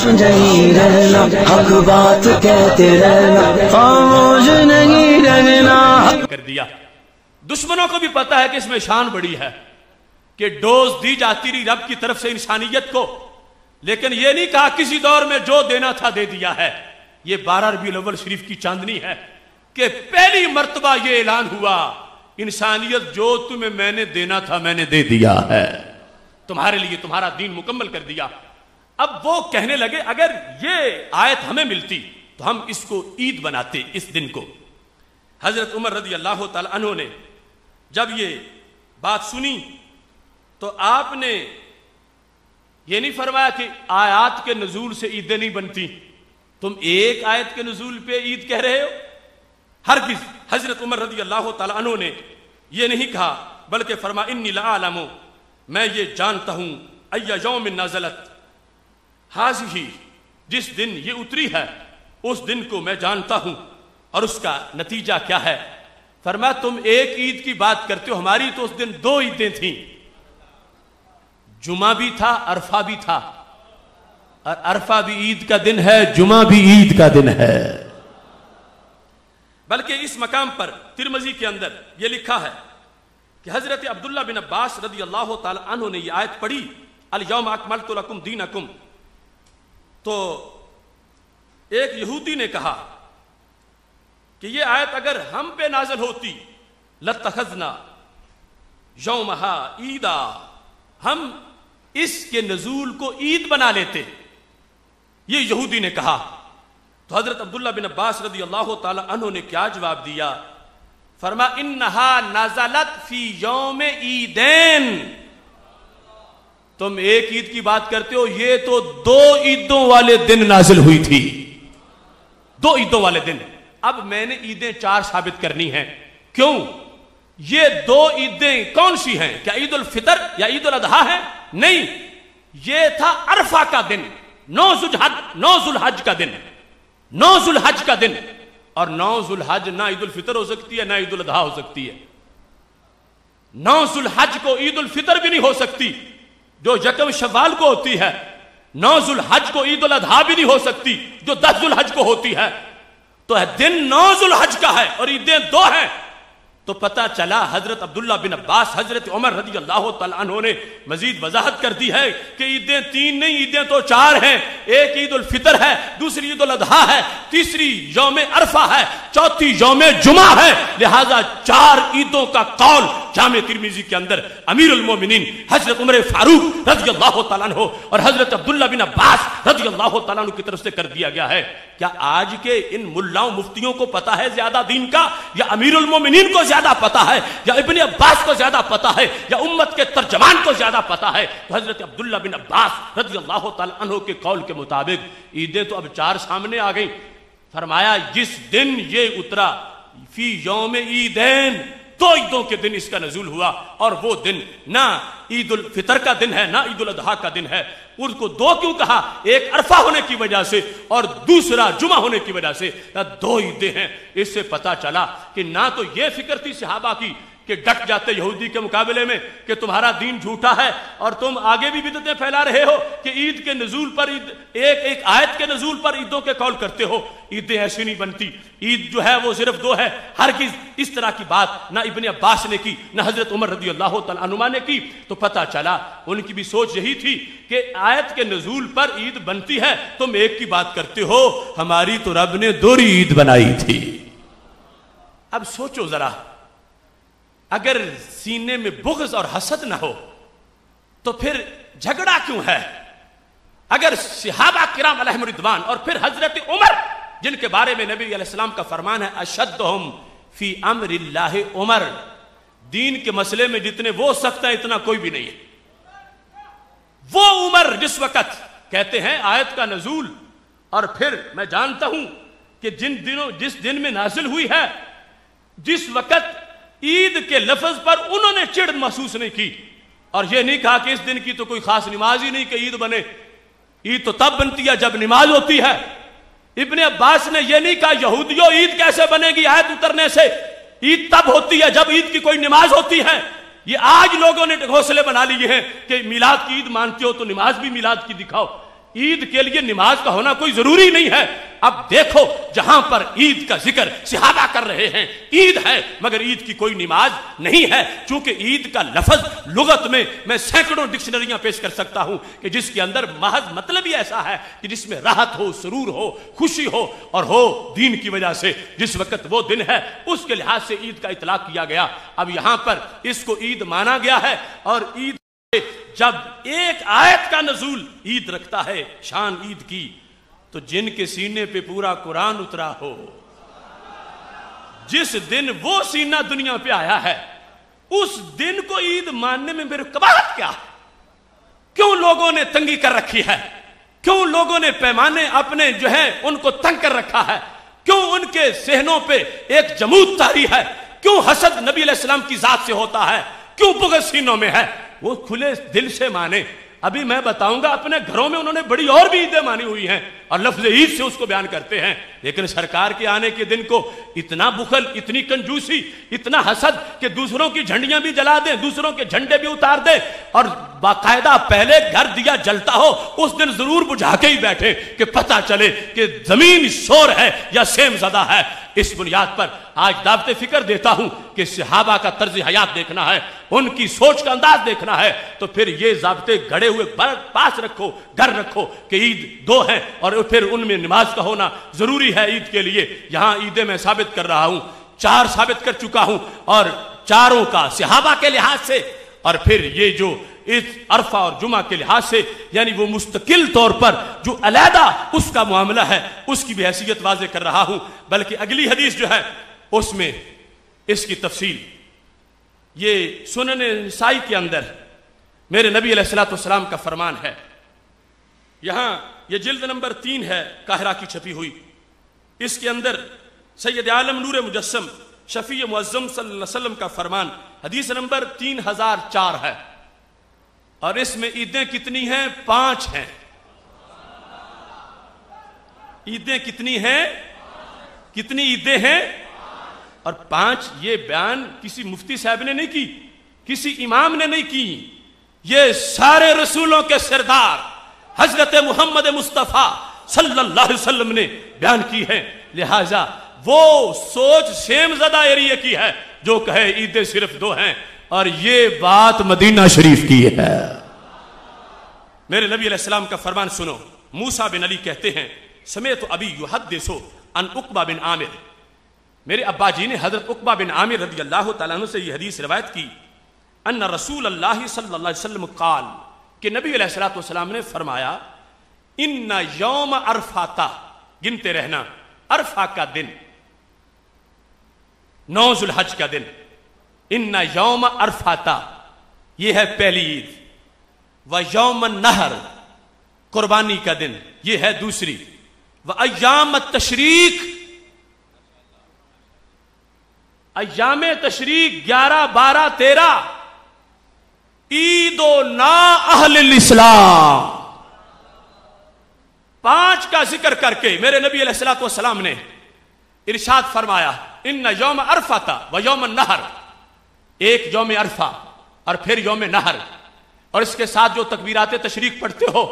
نہیں رہنا حق بات کہتے رہنا خاموش نہیں رہنا کر دیا۔ دشمنوں کو بھی پتا ہے کہ اس میں شان بڑی ہے کہ ڈوز دی جاتی رہی رب کی طرف سے انسانیت کو، لیکن یہ نہیں کہا کسی دور میں جو دینا تھا دے دیا ہے۔ یہ 12 ربیع الاول شریف کی چاندنی ہے کہ پہلی مرتبہ یہ اعلان ہوا انسانیت جو تمہیں میں نے دینا تھا میں نے دے دیا ہے، تمہارے لیے تمہارا دین مکمل کر دیا۔ اب وہ کہنے لگے اگر یہ آیت ہمیں ملتی تو ہم اس کو عید بناتے اس دن کو۔ حضرت عمر رضی اللہ تعالی عنہ نے جب یہ بات سنی تو آپ نے یہ نہیں فرمایا کہ آیات کے نزول سے عیدیں نہیں بنتی، تم ایک آیت کے نزول پہ عید کہہ رہے ہو۔ ہرگز حضرت عمر رضی اللہ تعالی عنہ نے یہ نہیں کہا، بلکہ فرما انی لعالم، میں یہ جانتا ہوں ای یوم نازلت حاضی، جس دن یہ اتری ہے اس دن کو میں جانتا ہوں اور اس کا نتیجہ کیا ہے۔ فرمایا تم ایک عید کی بات کرتے ہو، ہماری تو اس دن 2 عیدیں تھیں، جمعہ بھی تھا عرفہ بھی تھا، اور عرفہ بھی عید کا دن ہے جمعہ بھی عید کا دن ہے۔ بلکہ اس مقام پر ترمذی کے اندر یہ لکھا ہے کہ حضرت عبداللہ بن عباس رضی اللہ تعالی عنہ نے یہ آیت پڑھی الیوم اکملت لکم دینکم، تو ایک یہودی نے کہا کہ یہ آیت اگر ہم پہ نازل ہوتی لاتخذنا یومہا عیدا، ہم اس کے نزول کو عید بنا لیتے، یہ یہودی نے کہا۔ تو حضرت عبداللہ بن عباس رضی اللہ تعالی عنہ نے کیا جواب دیا؟ فرما انہا نازلت فی یوم عیدین، تم ایک عید کی بات کرتے ہو، یہ تو 2 عیدوں والے دن نازل ہوئی تھی، 2 عیدوں والے دن۔ اب میں نے عیدیں 4 ثابت کرنی ہیں، کیوں؟ یہ 2 عیدیں کون سی ہیں؟ کیا عید الفطر یا عید الاضحیٰ ہے؟ نہیں، یہ تھا عرفہ کا دن، 9 ذو الحج کا دن، 9 ذو الحج کا دن، اور 9 ذو الحج نہ عید الفطر ہو سکتی ہے نہ عید الاضحیٰ ہو سکتی ہے۔ 9 ذو الحج کو عید الفطر بھی نہیں ہو سکتی جو 1 شوال کو ہوتی ہے، 9 ذو الحج کو عید الاضحیٰ بھی نہیں ہو سکتی جو 10 ذو الحج کو ہوتی ہے۔ تو دن 9 ذو الحج کا ہے اور عیدیں 2 ہیں، تو پتہ چلا حضرت عبداللہ بن عباس حضرت عمر رضی اللہ تعالی عنہ نے مزید وضاحت کر دی ہے کہ عیدیں 3 نہیں، عیدیں تو 4 ہیں، ایک عید الفطر ہے، دوسری عید الاضحیٰ ہے، تیسری یوم عرفہ ہے، چوتھی یوم جمعہ ہے، لہذا 4 عیدوں کا قول جامع ترمذی کے اندر امیر المومنین حضرت عمر فاروق رضی اللہ تعالیٰ عنہ اور حضرت عبداللہ بن عباس رضی اللہ تعالیٰ عنہ کی طرف سے کر دیا گیا ہے۔ کیا آج کے ان ملاؤں مفتیوں کو پتا ہے زیادہ دین کا، یا امیر المومنین کو زیادہ پتا ہے، یا ابن عباس کو زیادہ پتا ہے، یا امت کے ترجمان کو زیادہ پتا ہے؟ تو حضرت عبداللہ بن عباس رضی اللہ تعالیٰ عنہ کے قول کے مطابق عیدیں تو اب 4 سامنے آ گئیں۔ فرمایا جس دن یہ اترا فی یوم عیدین، 2 عیدوں کے دن اس کا نزول ہوا، اور وہ دن نہ عید الفطر کا دن ہے نہ عید الاضحیٰ کا دن ہے۔ اس کو 2 کیوں کہا؟ ایک عرفہ ہونے کی وجہ سے اور دوسرا جمعہ ہونے کی وجہ سے 2 عیدیں ہیں۔ اس سے پتا چلا کہ نہ تو یہ فکر تھی صحابہ کی کہ ڈٹ جاتے یہودی کے مقابلے میں کہ تمہارا دین جھوٹا ہے اور تم آگے بھی بدعتیں پھیلا رہے ہو کہ عید کے نزول پر ایک آیت کے نزول پر عیدوں کے قول کرتے ہو، عیدیں ایسی نہیں بنتی، عید جو ہے وہ صرف 2 ہے۔ ہرگز اس طرح کی بات نہ ابن عباس نے کی نہ حضرت عمر رضی اللہ تعالیٰ عنہ نے کی۔ تو پتہ چلا ان کی بھی سوچ یہی تھی کہ آیت کے نزول پر عید بنتی ہے، تم ایک کی بات کرتے ہو، ہماری تو رب نے 2 عید بنائی تھی۔ اب سوچو ذرا، اگر سینے میں بغض اور حسد نہ ہو تو پھر جھگڑا کیوں ہے؟ اگر صحابہ کرام علیہم رضوان اور پھر حضرت عمر جن کے بارے میں نبی علیہ السلام کا فرمان ہے اشدہم فی امر اللہ عمر، دین کے مسئلے میں جتنے وہ سخت ہیں اتنا کوئی بھی نہیں ہے۔ وہ عمر جس وقت کہتے ہیں آیت کا نزول، اور پھر میں جانتا ہوں کہ جس دن میں نازل ہوئی ہے، جس وقت عید کے لفظ پر انہوں نے چڑ محسوس نہیں کی، اور یہ نہیں کہا کہ اس دن کی تو کوئی خاص نماز ہی نہیں کہ عید بنے، عید تو تب بنتی ہے جب نماز ہوتی ہے۔ ابن عباس نے یہ نہیں کہا یہودیوں عید کیسے بنے گی آیت اترنے سے، عید تب ہوتی ہے جب عید کی کوئی نماز ہوتی ہے۔ یہ آج لوگوں نے گھونسلے بنا لیے ہیں کہ میلاد کی عید مانتے ہو تو نماز بھی میلاد کی دکھاؤ۔ عید کے لیے نماز کا ہونا کوئی ضروری نہیں ہے۔ اب دیکھو جہاں پر عید کا ذکر صحابہ کر رہے ہیں، عید ہے مگر عید کی کوئی نماز نہیں ہے، چونکہ عید کا لفظ لغت میں سینکڑوں ڈکشنریاں پیش کر سکتا ہوں کہ جس کے اندر محض مطلب ہی ایسا ہے کہ جس میں راحت ہو، سرور ہو، خوشی ہو، اور ہو دین کی وجہ سے جس وقت وہ دن ہے اس کے لحاظ سے عید کا اطلاق کیا گیا۔ اب یہاں پر اس کو عید مانا گیا ہے، اور عید جب ایک آیت کا نزول عید رکھتا ہے، شان عید کی، تو جن کے سینے پہ پورا قرآن اترا ہو، جس دن وہ سینہ دنیا پہ آیا ہے، اس دن کو عید ماننے میں میرے قباحت کیا؟ کیوں لوگوں نے تنگی کر رکھی ہے؟ کیوں لوگوں نے پیمانے اپنے جو ہے ان کو تنگ کر رکھا ہے؟ کیوں ان کے صحنوں پہ ایک جمود طاری ہے؟ کیوں حسد نبی علیہ السلام کی ذات سے ہوتا ہے؟ کیوں بغض سینوں میں ہے؟ وہ کھلے دل سے مانے۔ ابھی میں بتاؤں گا اپنے گھروں میں انہوں نے بڑی اور بھی عیدیں مانی ہوئی ہیں اور لفظ عید سے اس کو بیان کرتے ہیں، لیکن سرکار کے آنے کے دن کو اتنا بخل، اتنی کنجوسی، اتنا حسد کہ دوسروں کی جھنڈیاں بھی جلا دیں، دوسروں کے جھنڈے بھی اتار دیں، اور باقاعدہ پہلے گھر دیا جلتا ہو اس دن ضرور بجھا کے ہی بیٹھے کہ پتہ چلے کہ زمین شور ہے یا سیم زدہ ہے۔ اس بنیاد پر آج دعوت فکر دیتا ہوں کہ صحابہ کا طرز حیات دیکھنا ہے، ان کی سوچ کا انداز دیکھنا ہے، تو پھر یہ ضابطے گھڑے ہوئے پاس رکھو، گھر رکھو کہ عید دو ہیں اور پھر ان میں نماز کا ہونا ضروری ہے عید کے لیے۔ یہاں عیدیں میں ثابت کر رہا ہوں، 4 ثابت کر چکا ہوں، اور چاروں کا صحابہ کے لحاظ سے، اور پھر یہ جو اس عرفہ اور جمعہ کے لحاظ سے، یعنی وہ مستقل طور پر جو علیحدہ اس کا معاملہ ہے اس کی بھی حیثیت واضح کر رہا ہوں۔ بلکہ اگلی حدیث جو ہے اس میں اس کی تفصیل، یہ سنن نسائی کے اندر میرے نبی علیہ السلام کا فرمان ہے۔ یہاں یہ جلد نمبر 3 ہے، قاہرہ کی چھپی ہوئی، اس کے اندر سید عالم نور مجسم شفیع معظم صلی اللہ علیہ وسلم کا فرمان حدیث نمبر 3004 ہے، اور اس میں عیدیں کتنی ہیں؟ 5 ہیں۔ عیدیں کتنی ہیں؟ کتنی عیدیں ہیں؟ اور 5۔ یہ بیان کسی مفتی صاحب نے نہیں کی، کسی امام نے نہیں کی، یہ سارے رسولوں کے سردار حضرت محمد مصطفیٰ صلی اللہ علیہ وسلم نے بیان کی ہے۔ لہٰذا وہ سوچ سیم زدہ ایریے کی ہے جو کہے عیدیں صرف 2 ہیں، اور یہ بات مدینہ شریف کی ہے۔ میرے نبی علیہ السلام کا فرمان سنو۔ موسیٰ بن علی کہتے ہیں سمیت ابی یحدث عن عقبہ بن عامر، میرے ابا جی نے حضرت عقبہ بن عامر رضی اللہ تعالیٰ عنہ سے یہ حدیث روایت کی، ان رسول اللہ صلی اللہ علیہ وسلم قال، کہ نبی علیہ السلام نے فرمایا، ان یوم عرفہ، گنتے رہنا، عرفہ کا دن، 9 ذو الحج کا دن، ان یوم عرفہ، یہ ہے پہلی عید، و یوم النحر، قربانی کا دن، یہ ہے دوسری، و ایام التشریق، ایام تشریق 11، 12، 13، عید و نا اہل الاسلام، 5 کا ذکر کر کے میرے نبی علیہ السلام نے ارشاد فرمایا، ان یوم عرفہ و یوم النحر، ایک یوم عرفہ اور پھر یوم نحر، اور اس کے ساتھ جو تکبیرات تشریق پڑھتے ہو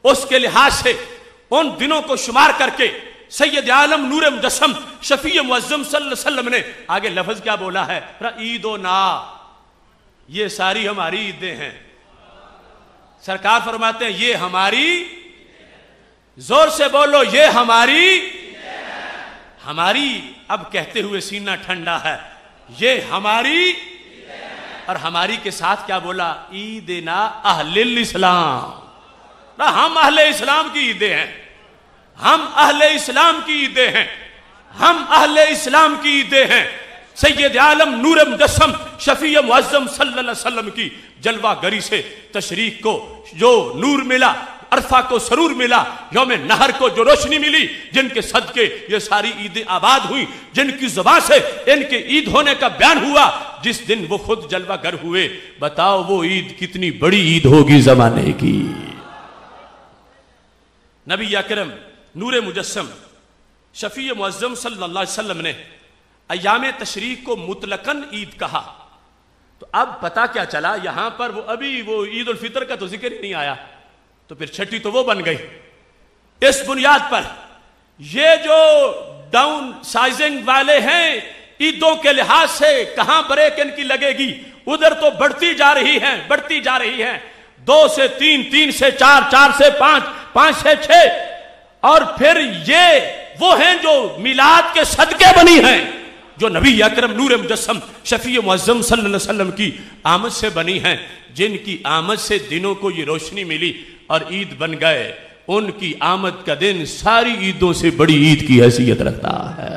اس کے لحاظ سے ان دنوں کو شمار کر کے سید عالم نور مجسم شفیع معظم صلی اللہ علیہ وسلم نے آگے لفظ کیا بولا ہے؟ عید و نا، یہ ساری ہماری عیدیں ہیں۔ سرکار فرماتے ہیں یہ ہماری، زور سے بولو، یہ ہماری، اب کہتے ہوئے سینہ ٹھنڈا ہے، یہ ہماری، اور ہماری کے ساتھ کیا بولا؟ عیدنا اہل الاسلام، ہم اہل اسلام کی عیدیں ہیں، ہم اہل اسلام کی عیدیں ہیں، ہم اہل اسلام کی عیدیں ہیں۔ سید عالم نور مجسم شفیع معظم صلی اللہ علیہ وسلم کی جلوہ گری سے تشریق کو جو نور ملا، عرفہ کو سرور ملا، یوم نحر کو جو روشنی ملی، جن کے صدقے یہ ساری عیدیں آباد ہوئی، جن کی زبان سے ان کے عید ہونے کا بیان ہوا، جس دن وہ خود جلوہ گر ہوئے، بتاؤ وہ عید کتنی بڑی عید ہوگی زمانے کی۔ نبی اکرم نور مجسم شفیع معظم صلی اللہ علیہ وسلم نے ایام تشریق کو مطلقاً عید کہا، تو اب پتہ کیا چلا، یہاں پر وہ ابھی وہ عید الفطر کا تو ذکر ہی نہیں آیا، تو پھر چھٹی تو وہ بن گئی. اس بنیاد پر یہ جو ڈاؤن سائزنگ والے ہیں عیدوں کے لحاظ سے کہاں بریک ان کی لگے گی, ادھر تو بڑھتی جا رہی ہیں 2 سے 3, 3 سے 4, 4 سے 5, 5 سے 6, اور پھر یہ وہ ہیں جو میلاد کے صدقے بنی ہیں, جو نبی اکرم نور مجسم شفیع معظم صلی اللہ علیہ وسلم کی آمد سے بنی ہیں, جن کی آمد سے دنوں کو یہ روشنی ملی اور عید بن گئے. ان کی آمد کا دن ساری عیدوں سے بڑی عید کی حیثیت رکھتا ہے.